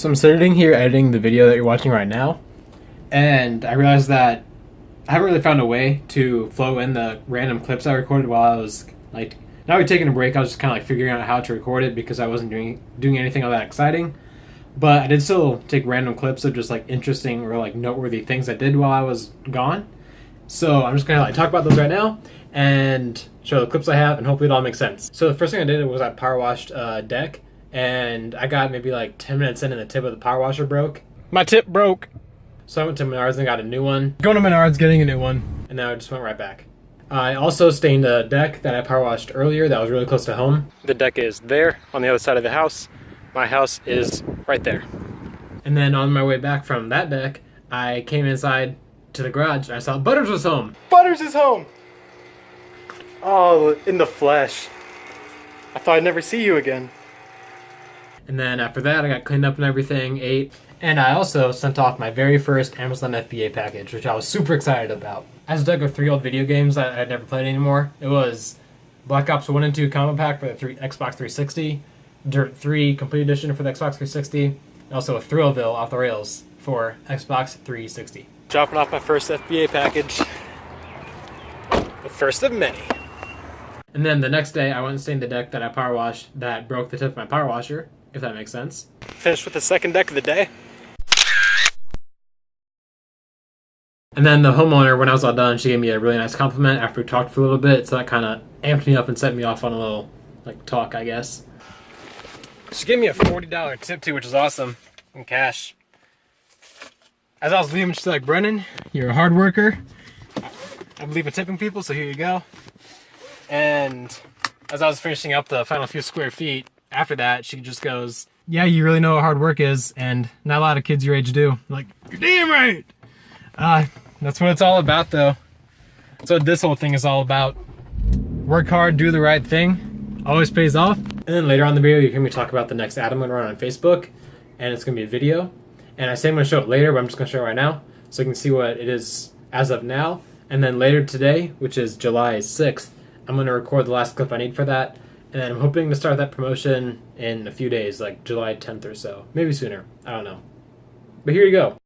So I'm sitting here editing the video that you're watching right now, and I realized that I haven't really found a way to flow in the random clips I recorded while I was like not really taking a break. I was just kind of like figuring out how to record it because I wasn't doing anything all that exciting. But I did still take random clips of just like interesting or like noteworthy things I did while I was gone. So I'm just gonna like talk about those right now and show the clips I have, and hopefully it all makes sense. So the first thing I did was I power washed a deck, and I got maybe like 10 minutes in and the tip of the power washer broke. My tip broke. So I went to Menards and got a new one. Going to Menards, getting a new one, and now I just went right back. I also stained a deck that I power washed earlier that was really close to home. The deck is there on the other side of the house. My house is right there. And then on my way back from that deck, I came inside to the garage and I saw Butters was home. Butters is home! Oh, in the flesh. I thought I'd never see you again. And then after that, I got cleaned up and everything, ate, and I also sent off my very first Amazon FBA package, which I was super excited about. I was dug with 3 old video games that I'd never played anymore. It was Black Ops 1 and 2 combo pack for the Xbox 360, Dirt 3 Complete Edition for the Xbox 360, and also a Thrillville off the rails for Xbox 360. Dropping off my first FBA package. The first of many. And then the next day, I went and stained the deck that I power washed that broke the tip of my power washer, if that makes sense. Finished with the second deck of the day. And then the homeowner, when I was all done, she gave me a really nice compliment after we talked for a little bit, so that kind of amped me up and set me off on a little like talk, I guess. She gave me a $40 tip too, which is awesome, in cash. As I was leaving, she's like, "Brennan, you're a hard worker. I believe in tipping people, so here you go." And as I was finishing up the final few square feet, after that, she just goes, "Yeah, you really know what hard work is, and not a lot of kids your age do." I'm like, "You're damn right." That's what it's all about, though. That's what this whole thing is all about. Work hard, do the right thing, always pays off. And then later on in the video, you hear me talk about the next ad I'm going to run on Facebook, and it's going to be a video. And I say I'm going to show it later, but I'm just going to show it right now, so you can see what it is as of now. And then later today, which is July 6th, I'm going to record the last clip I need for that. And then I'm hoping to start that promotion in a few days, like July 10th or so. Maybe sooner. I don't know. But here you go.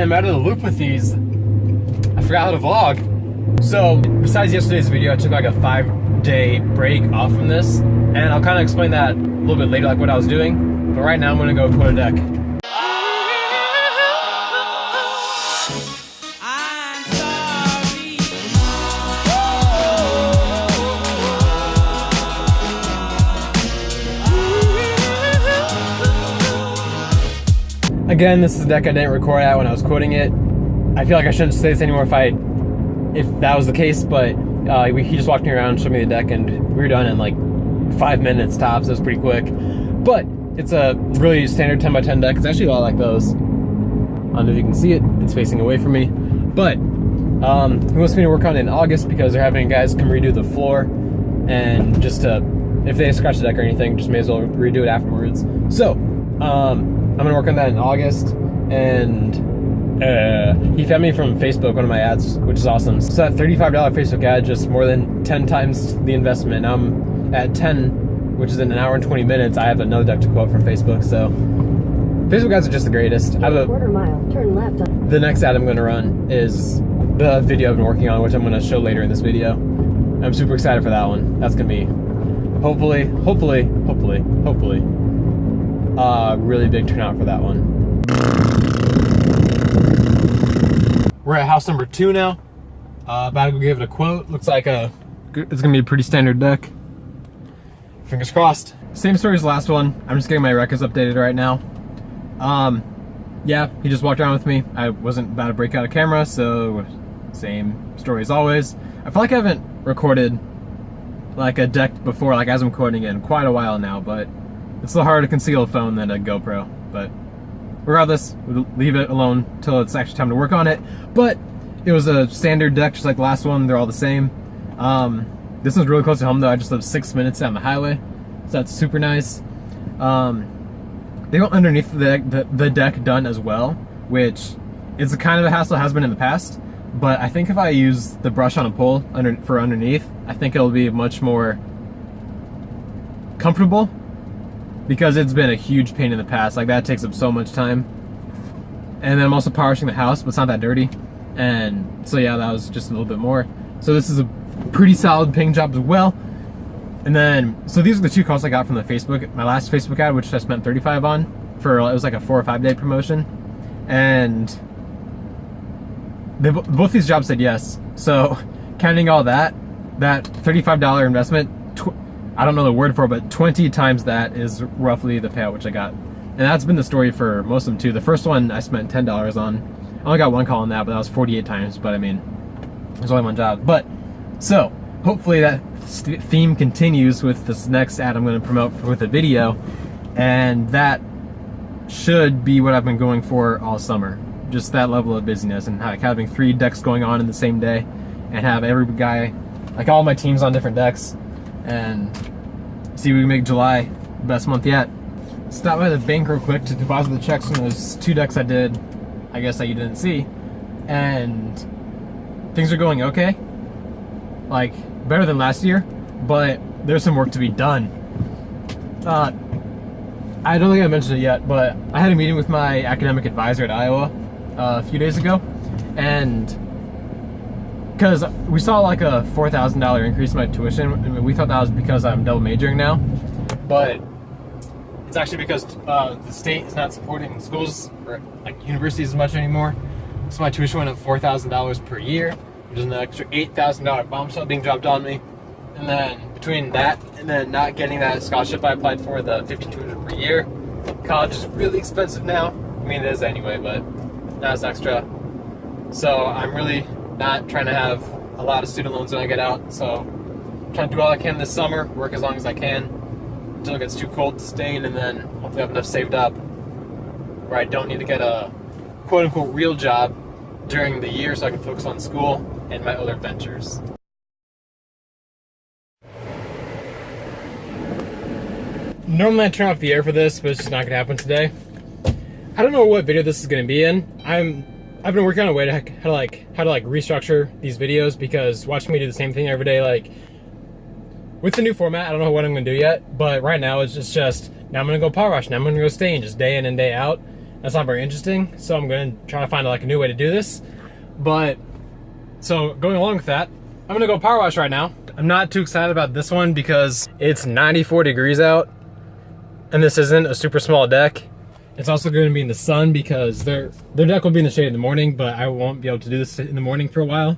I'm out of the loop with these. I forgot how to vlog. So besides yesterday's video, I took like a 5-day break off from this, and I'll kind of explain that a little bit later, like what I was doing. But right now I'm gonna go put a deck. Again, this is a deck I didn't record at when I was quoting it. I feel like I shouldn't say this anymore if that was the case, but he just walked me around, showed me the deck, and we were done in like 5 minutes tops. It was pretty quick. But it's a really standard 10x10 deck. It's actually a lot like those. I don't know if you can see it. It's facing away from me. But he wants me to work on it in August because they're having guys come redo the floor, and just if they scratch the deck or anything, just may as well redo it afterwards. So I'm gonna work on that in August, and he found me from Facebook, one of my ads, which is awesome. So that $35 Facebook ad, just more than 10 times the investment. Now I'm at 10, which is in an hour and 20 minutes. I have another deck to quote from Facebook, so Facebook ads are just the greatest. I have a quarter mile, turn left. The next ad I'm gonna run is the video I've been working on, which I'm gonna show later in this video. I'm super excited for that one. That's gonna be hopefully really big turnout for that one. We're We're at house number 2 now. About to go give it a quote. Looks like it's gonna be a pretty standard deck. Fingers crossed. Same story as the last one. I'm just getting my records updated right now. Yeah, he just walked around with me. I wasn't about to break out a camera, so same story as always. I feel like I haven't recorded like a deck before, like as I'm recording it, in quite a while now, but it's a little harder to conceal a phone than a GoPro. But regardless, we'll leave it alone till it's actually time to work on it. But it was a standard deck, just like the last one. They're all the same. This one's really close to home though. I just live 6 minutes down the highway, so that's super nice. They want underneath the deck done as well, which is a kind of a hassle, has been in the past. But I think if I use the brush on a pole for underneath, I think it'll be much more comfortable, because it's been a huge pain in the past. Like, that takes up so much time. And then I'm also power washing the house, but it's not that dirty. And so yeah, that was just a little bit more. So this is a pretty solid paint job as well. And then, so these are the 2 calls I got from the Facebook, my last Facebook ad, which I spent $35 on for, it was like a 4 or 5 day promotion. And both these jobs said yes. So counting all that $35 investment, I don't know the word for it, but 20 times that is roughly the payout which I got. And that's been the story for most of them too. The first one I spent $10 on. I only got 1 call on that, but that was 48 times. But I mean, there's only 1 job. But so hopefully that theme continues with this next ad I'm going to promote with a video, and that should be what I've been going for all summer. Just that level of busyness, and like having 3 decks going on in the same day, and have every guy, like all my teams on different decks, and see if we can make July the best month yet. Stop by the bank real quick to deposit the checks from those 2 decks I did, I guess, that you didn't see, and things are going okay. Like, better than last year, but there's some work to be done. I don't think I mentioned it yet, but I had a meeting with my academic advisor at Iowa a few days ago, and because we saw like a $4,000 increase in my tuition, and we thought that was because I'm double majoring now, but it's actually because the state is not supporting schools or like universities as much anymore. So my tuition went up $4,000 per year, which is an extra $8,000 bombshell being dropped on me. And then between that and then not getting that scholarship I applied for, the $5,200 per year, college is really expensive now. I mean, it is anyway, but not as extra. So I'm really not trying to have a lot of student loans when I get out. So I'm trying to do all I can this summer, work as long as I can until it gets too cold to stay in, and then hopefully have enough saved up where I don't need to get a quote-unquote real job during the year, so I can focus on school and my other ventures. Normally I turn off the air for this, but it's just not gonna happen today. I don't know what video this is gonna be in. I've been working on a way to how to restructure these videos, because watching me do the same thing every day, like with the new format, I don't know what I'm gonna do yet. But right now it's just now I'm gonna go power wash, now I'm gonna go stain, just day in and day out. That's not very interesting, so I'm gonna try to find like a new way to do this. But so going along with that, I'm gonna go power wash right now. I'm not too excited about this one because it's 94 degrees out, and this isn't a super small deck. It's also going to be in the sun because their deck will be in the shade in the morning, but I won't be able to do this in the morning for a while.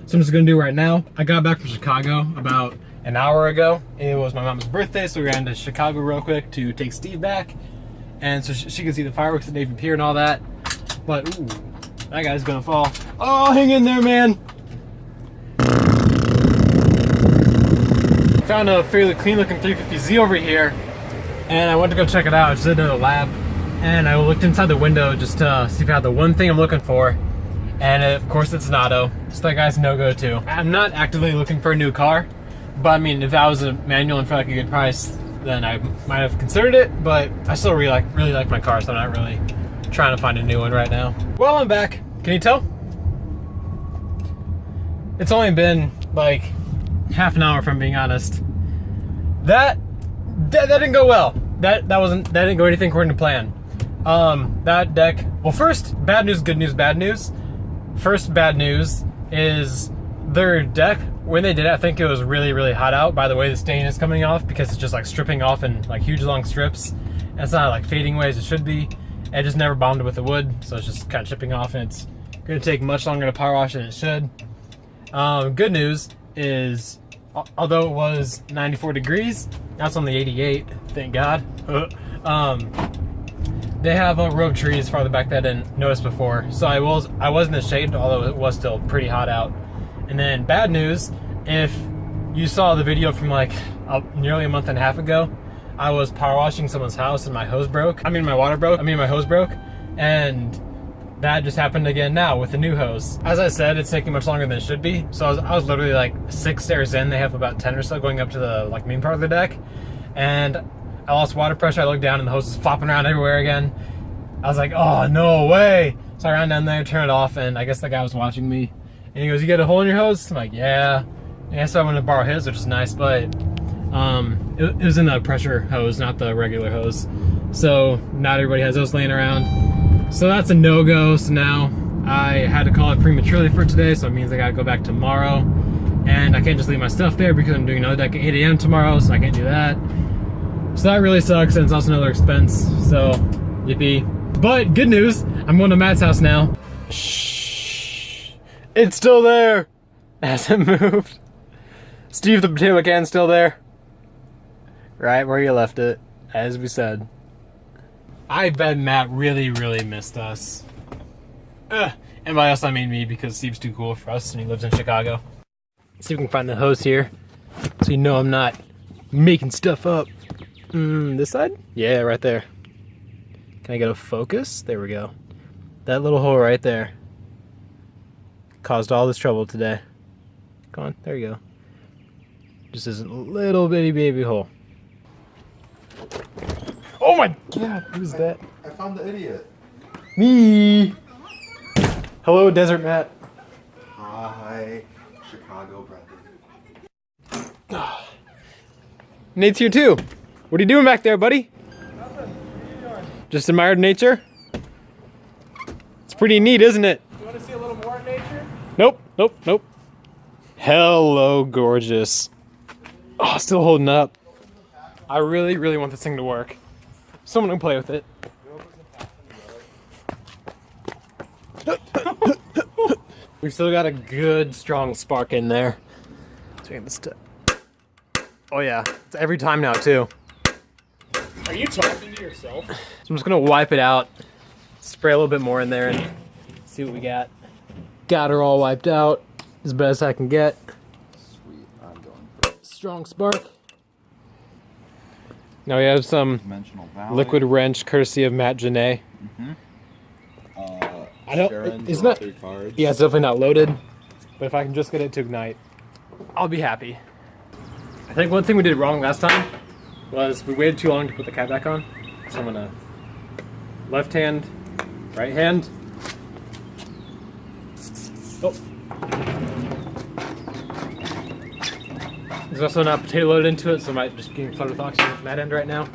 So I'm just going to do it right now. I got back from Chicago about an hour ago. It was my mom's birthday, so we ran to Chicago real quick to take Steve back, and so she could see the fireworks at Navy Pier and all that. But ooh, that guy's gonna fall. Oh, hang in there, man. Found a fairly clean looking 350Z over here, and I went to go check it out. It's in the lab, and I looked inside the window just to see if I had the one thing I'm looking for, and of course it's an auto. So that guy's no-go too. I'm not actively looking for a new car, but I mean, if that was a manual and for like a good price, then I might have considered it, but I still really like my car, so I'm not really trying to find a new one right now. Well, I'm back. Can you tell? It's only been like half an hour, if I'm being honest. That didn't go well. That didn't go anything according to plan. That deck, well, first, bad news, good news, bad news. First bad news is their deck, when they did it, I think it was really hot out by the way the stain is coming off, because it's just like stripping off in like huge long strips, and it's not like fading away as it should be. It just never bonded with the wood, so it's just kind of chipping off, and it's Gonna take much longer to power wash than it should. Good news is, although it was 94 degrees, now it's only 88, thank God. They have row trees farther back that I didn't notice before. So I was in the shade, although it was still pretty hot out. And then bad news, if you saw the video from like nearly a month and a half ago, I was power washing someone's house and my hose broke. My hose broke. And that just happened again now with the new hose. As I said, it's taking much longer than it should be. So I was literally like 6 stairs in. They have about 10 or so going up to the like main part of the deck. And I lost water pressure. I looked down and the hose was flopping around everywhere again. I was like, oh, no way. So I ran down there, turned it off, and I guess the guy was watching me. And he goes, you got a hole in your hose? I'm like, yeah. Yeah, so I went to borrow his, which is nice, but it was in the pressure hose, not the regular hose. So not everybody has those laying around. So that's a no-go. So now I had to call it prematurely for today, so it means I gotta go back tomorrow. And I can't just leave my stuff there because I'm doing another deck at 8 a.m. tomorrow, so I can't do that. So that really sucks, and it's also another expense, so yippee. But good news, I'm going to Matt's house now. Shh, it's still there. It hasn't moved. Steve the potato can's still there. Right where you left it, as we said. I bet Matt really, really missed us. And by us I mean me, because Steve's too cool for us and he lives in Chicago. Let's see if we can find the hose here, so you know I'm not making stuff up. This side? Yeah, right there. Can I get a focus? There we go. That little hole right there caused all this trouble today. Come on, there you go. Just this little bitty baby hole. Oh my God, who's that? I found the idiot. Me. Hello, Desert Matt. Hi, Chicago brother. Nate's here too. What are you doing back there, buddy? Nothing. What are you doing? Just admired nature? It's pretty neat, isn't it? You want to see a little more nature? Nope, nope, nope. Hello, gorgeous. Oh, still holding up. I really, really want this thing to work. Someone can play with it. We've still got a good, strong spark in there. Check this stuff. Oh yeah, it's every time now too. Are you talking to yourself? So I'm just gonna wipe it out, spray a little bit more in there, and see what we got. Got her all wiped out as best I can get. Sweet, I'm going for it. Strong spark. Now we have some liquid wrench courtesy of Matt Janae. I don't. Isn't that? Yeah, it's definitely not loaded. But if I can just get it to ignite, I'll be happy. I think one thing we did wrong last time was we waited too long to put the cap back on. So I'm gonna left hand, right hand. Oh. There's also not potato loaded into it, so I might just be getting flooded with oxygen from that end right now.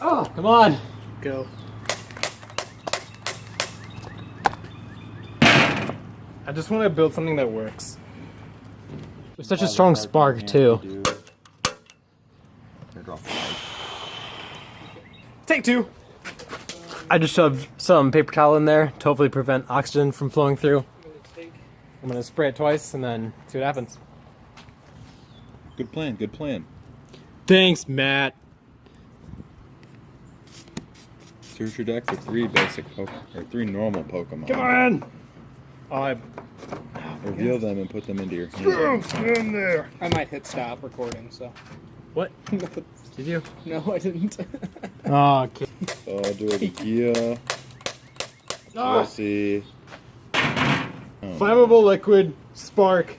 Oh, come on. Go. I just want to build something that works. With such a strong spark, too. Take two. I just shoved some paper towel in there to hopefully prevent oxygen from flowing through. I'm going to spray it twice and then see what happens. Good plan, good plan. Thanks, Matt. Search your deck for 3 basic or 3 normal Pokemon. Come on! Oh, Reveal them and put them into your hand. In there. I might hit stop recording, so. What? Did you? No, I didn't. Oh, okay. Oh, do it again. Ah. Pussy. Flammable liquid spark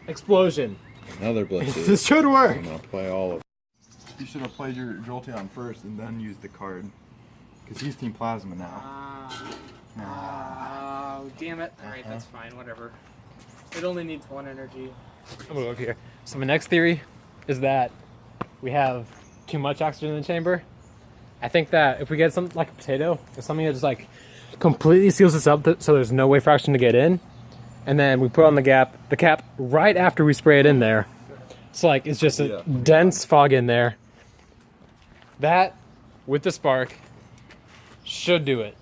explosion. Another Blissey. This should work. I'm gonna play all of it. You should have played your Jolteon first and then used the card. Because he's Team Plasma now. Oh, damn it. Alright, that's fine, whatever. It only needs 1 energy. I'm gonna go over here. So my next theory is that we have too much oxygen in the chamber. I think that if we get something like a potato, or something that just like completely seals this up so there's no way for oxygen to get in, and then we put on the cap right after we spray it in there. So like it's just a dense fog in there. That with the spark should do it.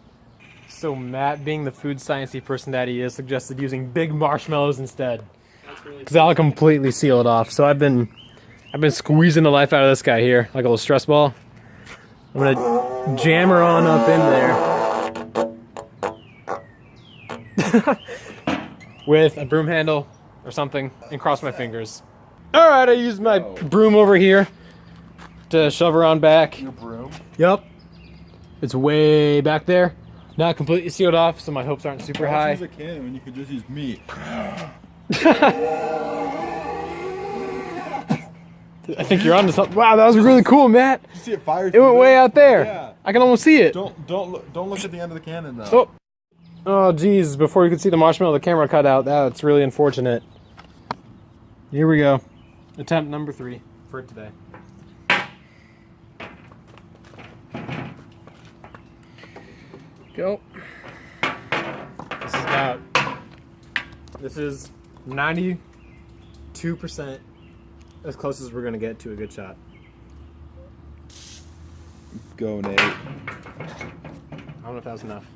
So Matt, being the food sciencey person that he is, suggested using big marshmallows instead. That's really Because that'll completely seal it off. So I've been squeezing the life out of this guy here, like a little stress ball. I'm gonna jam her on up in there with a broom handle or something and cross my fingers. All right, I used my broom over here to shove her on back. Your broom? Yep, it's way back there. Not completely sealed off, so my hopes aren't super high. Use a can when you could just use meat. I think you're onto something. Wow, that was really cool, Matt. You see it fire? It went way out there. Yeah. I can almost see it. Don't look at the end of the cannon though. Oh, geez. Before you could see the marshmallow, the camera cut out. That's really unfortunate. Here we go. Attempt number 3 for today. Go. This is 92% as close as we're going to get to a good shot. Go, Nate. I don't know if that was enough.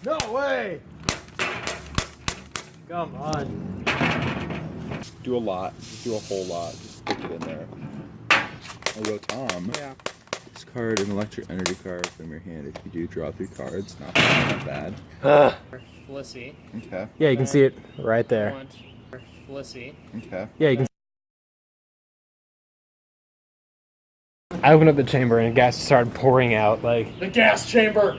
No way! Come on. Do a lot. Do a whole lot. Just stick it in there. I'll go, Tom. Yeah. Discard an electric energy card from your hand. If you do, draw 3 cards. Not bad. Felicity. Okay. Yeah, you can see it right there. Felicity. Okay. Yeah, you can. I opened up the chamber and gas started pouring out. Like, The gas chamber.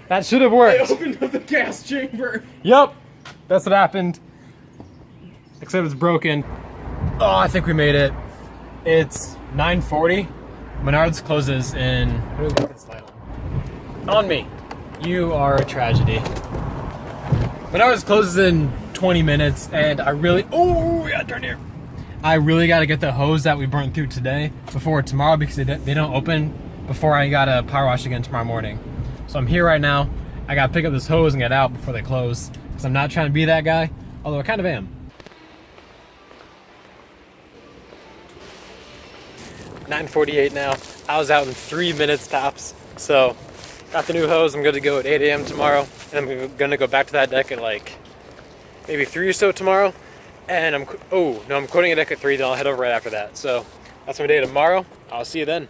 that should have I worked. opened up the gas chamber. Yep, that's what happened. Except it's broken. Oh, I think we made it. It's 9:40. Menards closes in. What do we got this light on me. You are a tragedy. Menards closes in 20 minutes, and I really. Oh, we gotta turn here. I really gotta get the hose that we burnt through today before tomorrow because they don't open before I gotta power wash again tomorrow morning. So I'm here right now. I gotta pick up this hose and get out before they close because I'm not trying to be that guy, although I kind of am. 9:48 now. I was out in 3 minutes tops. So got the new hose. I'm good to go at 8 a.m. tomorrow. And I'm gonna go back to that deck at like maybe 3 or so tomorrow. And I'm quoting a deck at 3, then I'll head over right after that. So that's my day tomorrow. I'll see you then.